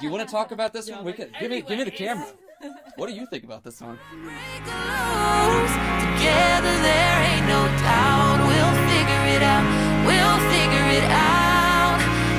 you want to talk about this one, we can give me the camera. What do you think about this song? Together there ain't no doubt. We'll figure it out. We'll figure it out.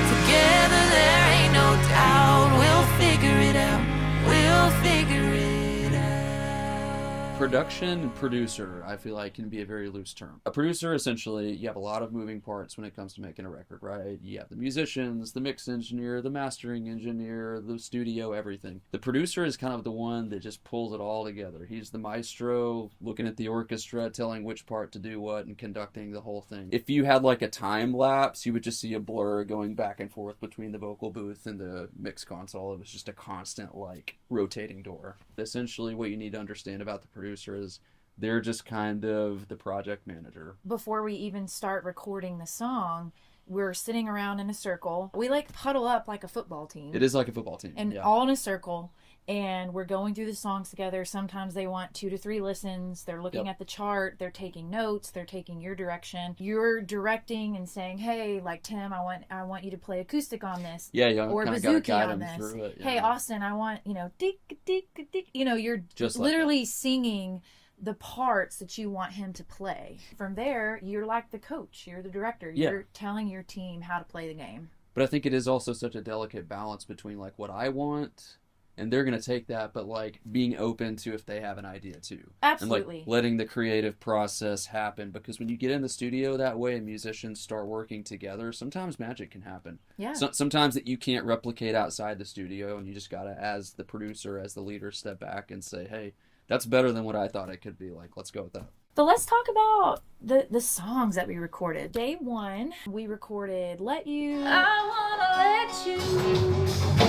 Together there ain't no doubt. We'll figure it out. We'll figure it out. Production and producer, I feel like, can be a very loose term. A producer, essentially, you have a lot of moving parts when it comes to making a record, right? You have the musicians, the mix engineer, the mastering engineer, the studio, everything. The producer is kind of the one that just pulls it all together. He's the maestro, looking at the orchestra, telling which part to do what, and conducting the whole thing. If you had like a time lapse, you would just see a blur going back and forth between the vocal booth and the mix console. It was just a constant, like, rotating door. Essentially, what you need to understand about the producer is they're just kind of the project manager. Before we even start recording the song, we're sitting around in a circle. We like huddle up like a football team. It is like a football team. And all in a circle. And we're going through the songs together. Sometimes they want 2 to 3 listens. They're looking at the chart. They're taking notes. They're taking your direction. You're directing and saying, "Hey, like Tim, I want you to play acoustic on this." Or bouzouki on this. It, Hey, Austin, I want, dick, dick, dick. You're just literally singing the parts that you want him to play. From there, you're like the coach. You're the director. You're telling your team how to play the game. But I think it is also such a delicate balance between like what I want, and they're going to take that, but like being open to if they have an idea too. Absolutely. And like letting the creative process happen, because when you get in the studio that way and musicians start working together, sometimes magic can happen. Yeah. Sometimes that you can't replicate outside the studio, and you just got to, as the producer, as the leader, step back and say, "Hey, that's better than what I thought it could be. Like, let's go with that." So let's talk about the songs that we recorded. Day 1, we recorded Let You. I wanna let you.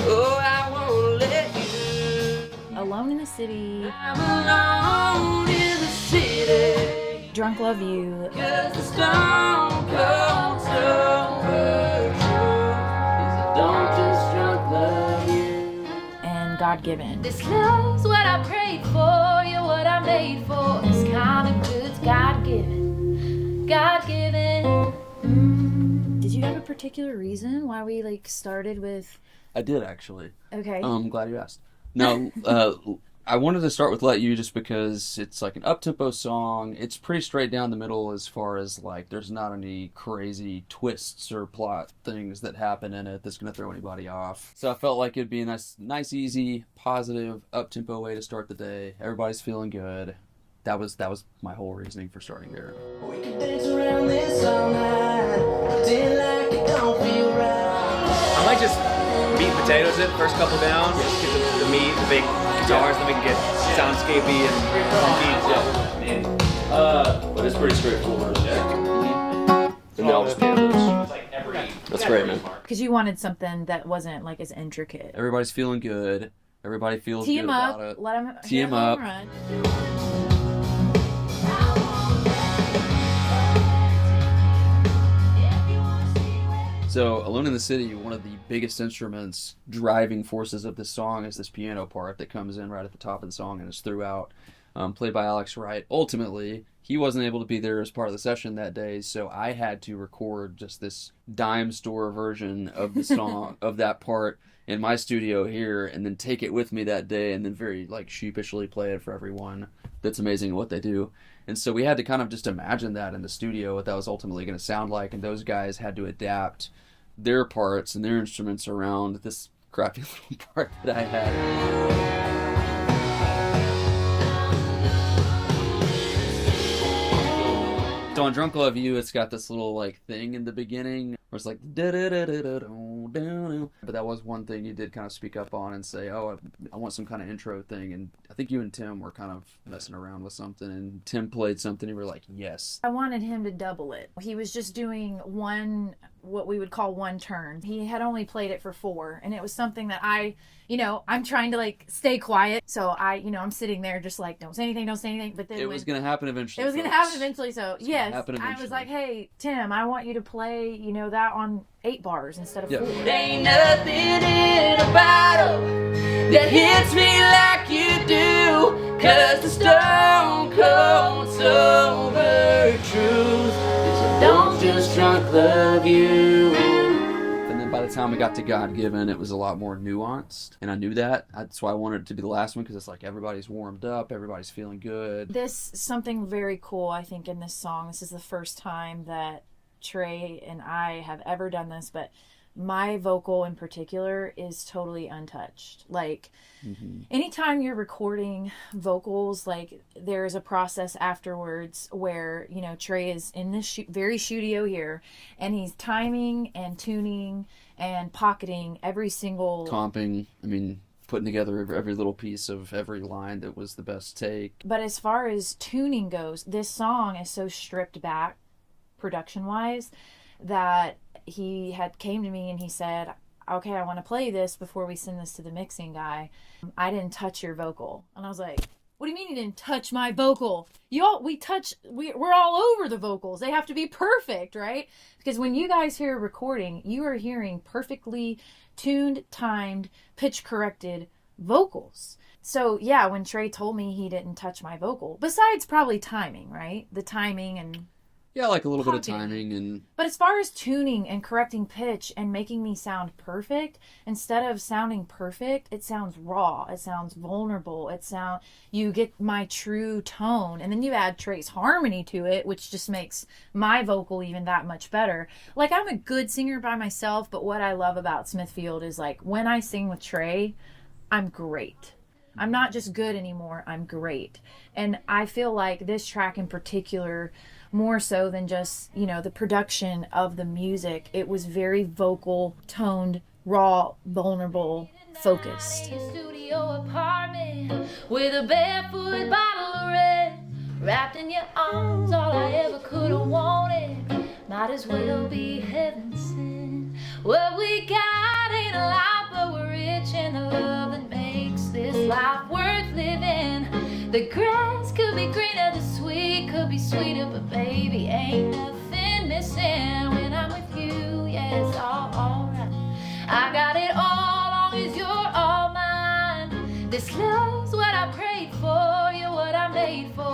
Oh, I wanna let you. Alone in the City. I'm alone in the city. Drunk Love You. 'Cause the stone cold sober truth is I don't just drunk love you. And God Given. This love's what I prayed for. You're what I made for. It's kind of good. It's God-given. God-given. Did you have a particular reason why we started with... I did, actually. Okay. I'm glad you asked. No, I wanted to start with Let You just because it's like an up-tempo song. It's pretty straight down the middle as far as like there's not any crazy twists or plot things that happen in it that's going to throw anybody off. So I felt like it'd be a nice, easy, positive, up-tempo way to start the day. Everybody's feeling good. That was my whole reasoning for starting there. We could dance around this all night. Pretend like it don't feel right. I might just meat and potatoes it first couple down. Just get the meat, the big guitars, then we can get soundscapey and funky. But it's pretty straightforward. And then I'll just handle this. That's great, man. Because you wanted something that wasn't as intricate. Everybody's feeling good. Everybody feels Tee good him up. about it. Let him Tee him up. run. So, Alone in the City, one of the biggest instruments, driving forces of this song is this piano part that comes in right at the top of the song and is throughout, played by Alex Wright. Ultimately, he wasn't able to be there as part of the session that day, so I had to record just this dime store version of the song, of that part, in my studio here, and then take it with me that day, and then very sheepishly play it for everyone. That's amazing what they do. And so we had to kind of just imagine that in the studio, what that was ultimately going to sound like, and those guys had to adapt their parts and their instruments around this crappy little part that I had. So on Drunk Love You, it's got this little thing in the beginning where it's like da-da-da-da-da-da-da. But that was one thing you did kind of speak up on and say, "Oh, I want some kind of intro thing." And I think you and Tim were kind of messing around with something, and Tim played something, and we were like, yes. I wanted him to double it. He was just doing what we would call one turn. He had only played it for 4, and it was something that I'm trying to stay quiet. So I'm sitting there just don't say anything. But then it was going to happen eventually. It was going to happen eventually. So yes, I was like, "Hey, Tim, I want you to play, that on 8 bars instead of 4. Ain't nothing in a bottle that hits me like you do. 'Cause the stone cold sober truth is I don't just drunk love you." And then by the time we got to God Given, it was a lot more nuanced, and I knew that. That's why I wanted it to be the last one, because it's like everybody's warmed up, everybody's feeling good. This something very cool, I think, in this song. This is the first time that Trey and I have ever done this, but my vocal in particular is totally untouched. Like, anytime you're recording vocals, like, there's a process afterwards where, you know, Trey is in this very studio here, and he's timing and tuning and pocketing every single... Comping, I mean, putting together every little piece of every line that was the best take. But as far as tuning goes, this song is so stripped back, production-wise, that he had came to me and he said, okay, I want to play this before we send this to the mixing guy. I didn't touch your vocal. And I was like, what do you mean you didn't touch my vocal? We're all over the vocals. They have to be perfect, right? Because when you guys hear a recording, you are hearing perfectly tuned, timed, pitch corrected vocals. So yeah, when Trey told me he didn't touch my vocal, besides probably timing, right? The timing and... Yeah, like a little bit of timing and... But as far as tuning and correcting pitch and making me sound perfect, instead of sounding perfect, it sounds raw. It sounds vulnerable. You get my true tone. And then you add Trey's harmony to it, which just makes my vocal even that much better. Like, I'm a good singer by myself, but what I love about Smithfield is, like, when I sing with Trey, I'm great. I'm not just good anymore. I'm great. And I feel like this track in particular... more so than just, you know, the production of the music. It was very vocal, toned, raw, vulnerable, focused. Studio apartment with a barefoot bottle of red wrapped in your arms, all I ever could have wanted. Might as well be heaven sent. What we got ain't a lot, but we're rich in the love that makes this life worth living. The grass could be greener, the sweet could be sweeter, but baby, ain't nothing missing when I'm with you. Yeah, it's all alright. I got it all, long as you're all mine. This love's what I prayed for, you're what I made for.